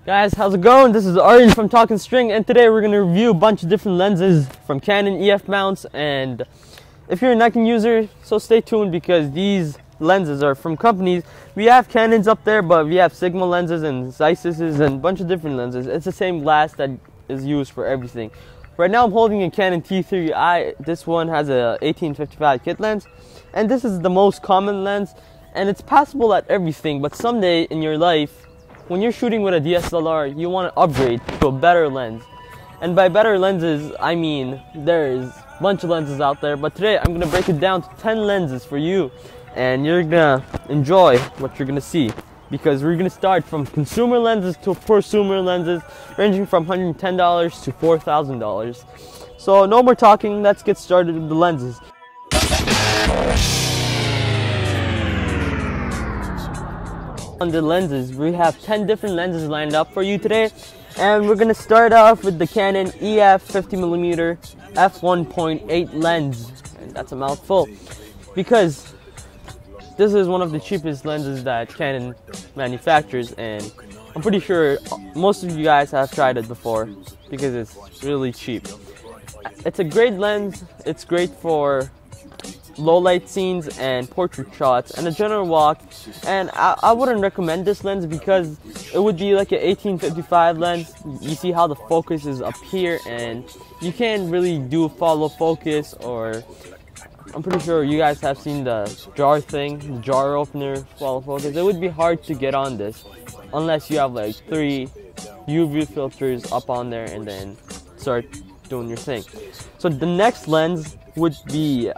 Guys, how's it going? This is Aryan from Talking String, and today we're going to review a bunch of different lenses from Canon EF mounts. And if you're a Nikon user, so stay tuned because these lenses are from companies. We have Canons up there, but we have Sigma lenses and Zeisses and a bunch of different lenses. It's the same glass that is used for everything. Right now I'm holding a Canon T3i. This one has a 18-55 kit lens, and this is the most common lens, and it's passable at everything. But someday in your life, when you're shooting with a DSLR, you want to upgrade to a better lens. And by better lenses, I mean there's a bunch of lenses out there, but today I'm going to break it down to 10 lenses for you, and you're going to enjoy what you're going to see, because we're going to start from consumer lenses to prosumer lenses, ranging from $110 to $4,000. So no more talking, let's get started with the lenses. On the lenses, we have 10 different lenses lined up for you today, and we're going to start off with the Canon EF 50mm f1.8 lens, and that's a mouthful because this is one of the cheapest lenses that Canon manufactures, and I'm pretty sure most of you guys have tried it before because it's really cheap. It's a great lens. It's great for low light scenes and portrait shots and a general walk, and I wouldn't recommend this lens because it would be like an 18-55 lens. You see how the focus is up here, and you can't really do follow focus, or I'm pretty sure you guys have seen the jar thing, the jar opener follow focus. It would be hard to get on this unless you have like 3 UV filters up on there and then start doing your thing. So the next lens would be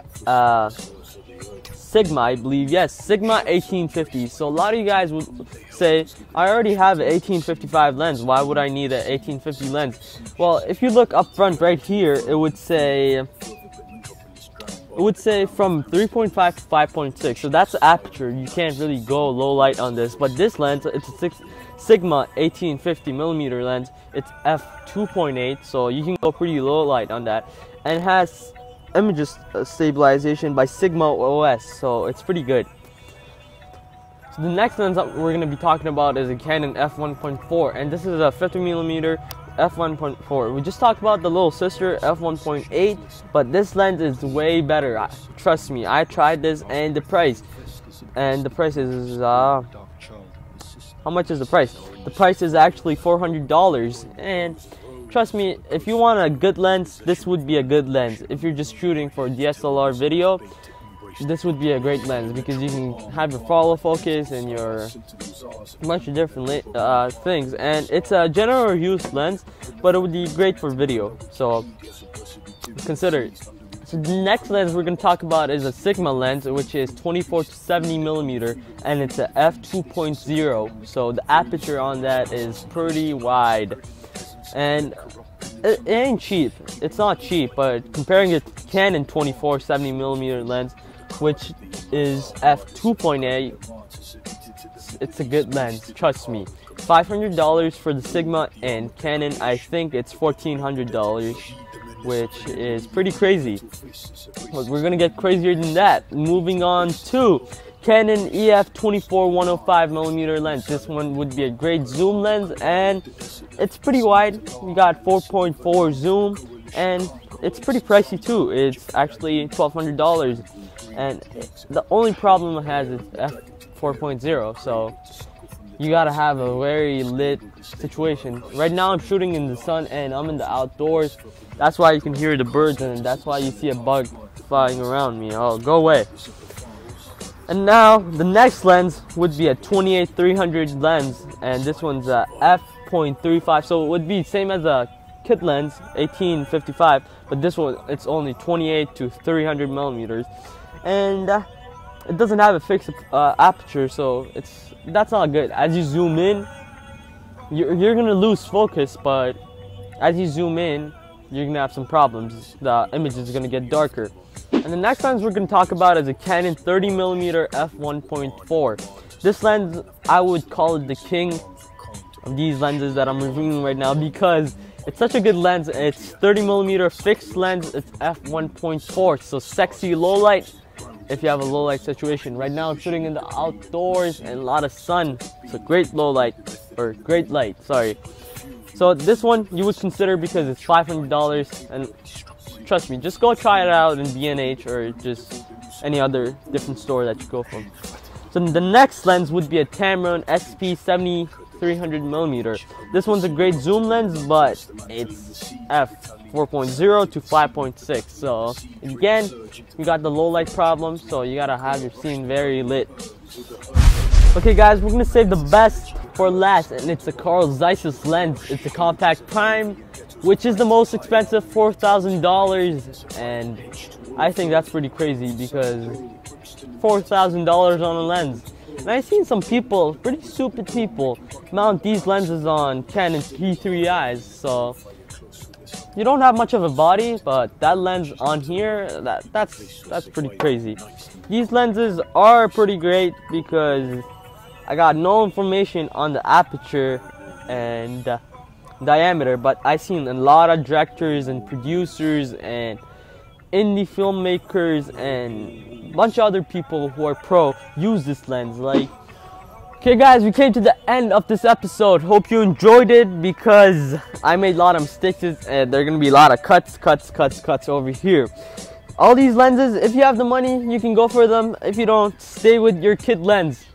Sigma, I believe. Yes, Sigma 1850. So a lot of you guys would say, I already have an 18-55 lens, why would I need an 18-50 lens? Well, if you look up front right here, it would say from 3.5 to 5.6. So that's the aperture. You can't really go low light on this, but this lens, it's a Sigma 18-50mm lens. It's f2.8, so you can go pretty low light on that, and it has image stabilization by Sigma OS, so it's pretty good. So the next lens that we're going to be talking about is a Canon f1.4, and this is a 50mm f1.4. We just talked about the little sister f1.8, but this lens is way better. Trust me, I tried this, and the price is how much is the price? The price is actually $400, and trust me, if you want a good lens, this would be a good lens. If you're just shooting for DSLR video, this would be a great lens because you can have your follow focus and your bunch of different things, and it's a general use lens, but it would be great for video, so consider it. So the next lens we're going to talk about is a Sigma lens, which is 24 to 70mm, and it's a f2.0. So the aperture on that is pretty wide, and it ain't cheap. It's not cheap, but comparing it to Canon 24 70mm lens, which is f2.8, it's a good lens. Trust me. $500 for the Sigma, and Canon, I think it's $1,400. Which is pretty crazy. But we're gonna get crazier than that. Moving on to Canon EF 24-105mm lens. This one would be a great zoom lens, and it's pretty wide. We got 4.4 zoom, and it's pretty pricey too. It's actually $1,200, and the only problem it has is f4.0. So you gotta have a very lit situation. Right now I'm shooting in the sun and I'm in the outdoors. That's why you can hear the birds, and that's why you see a bug flying around me. Oh, go away. And now the next lens would be a 28-300 lens, and this one's a f.35. So it would be same as a kit lens, 18-55, but this one, it's only 28 to 300mm, and it doesn't have a fixed aperture, so that's not good. As you zoom in, you're gonna lose focus, but as you zoom in, you're gonna have some problems. The image is gonna get darker. And the next lens we're gonna talk about is a Canon 30mm f1.4. This lens, I would call it the king of these lenses that I'm reviewing right now because it's such a good lens. It's 30mm fixed lens. It's f1.4, so sexy low light. If you have a low light situation. Right now I'm shooting in the outdoors and a lot of sun. It's a great low light. or great light, sorry. So this one you would consider because it's $500, and trust me, just go try it out in B&H or just any other different store that you go from. So the next lens would be a Tamron SP-70-300mm. This one's a great zoom lens, but it's f/4.0 to 5.6. So again, you got the low light problem, so you gotta have your scene very lit. Okay guys, we're gonna save the best for last, and it's a Carl Zeiss lens. It's a compact prime, which is the most expensive, $4,000, and I think that's pretty crazy because $4,000 on a lens. And I've seen some people, pretty stupid people, mount these lenses on Canon T3Is, so you don't have much of a body, but that lens on here, that's pretty crazy. These lenses are pretty great because I got no information on the aperture and diameter, but I've seen a lot of directors and producers and indie filmmakers and a bunch of other people who are pro use this lens. Okay guys, we came to the end of this episode. Hope you enjoyed it because I made a lot of mistakes and there are going to be a lot of cuts over here. All these lenses, if you have the money, you can go for them. If you don't, stay with your kit lens.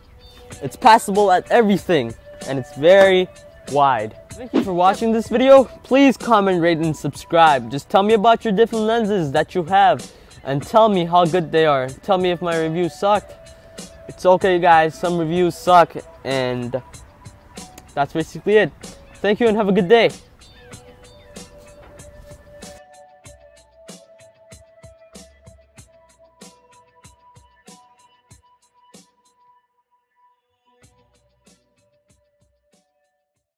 It's passable at everything and it's very wide. Thank you for watching this video. Please comment, rate, and subscribe. Just tell me about your different lenses that you have and tell me how good they are. Tell me if my review sucked. It's okay guys, some reviews suck, and that's basically it. Thank you and have a good day.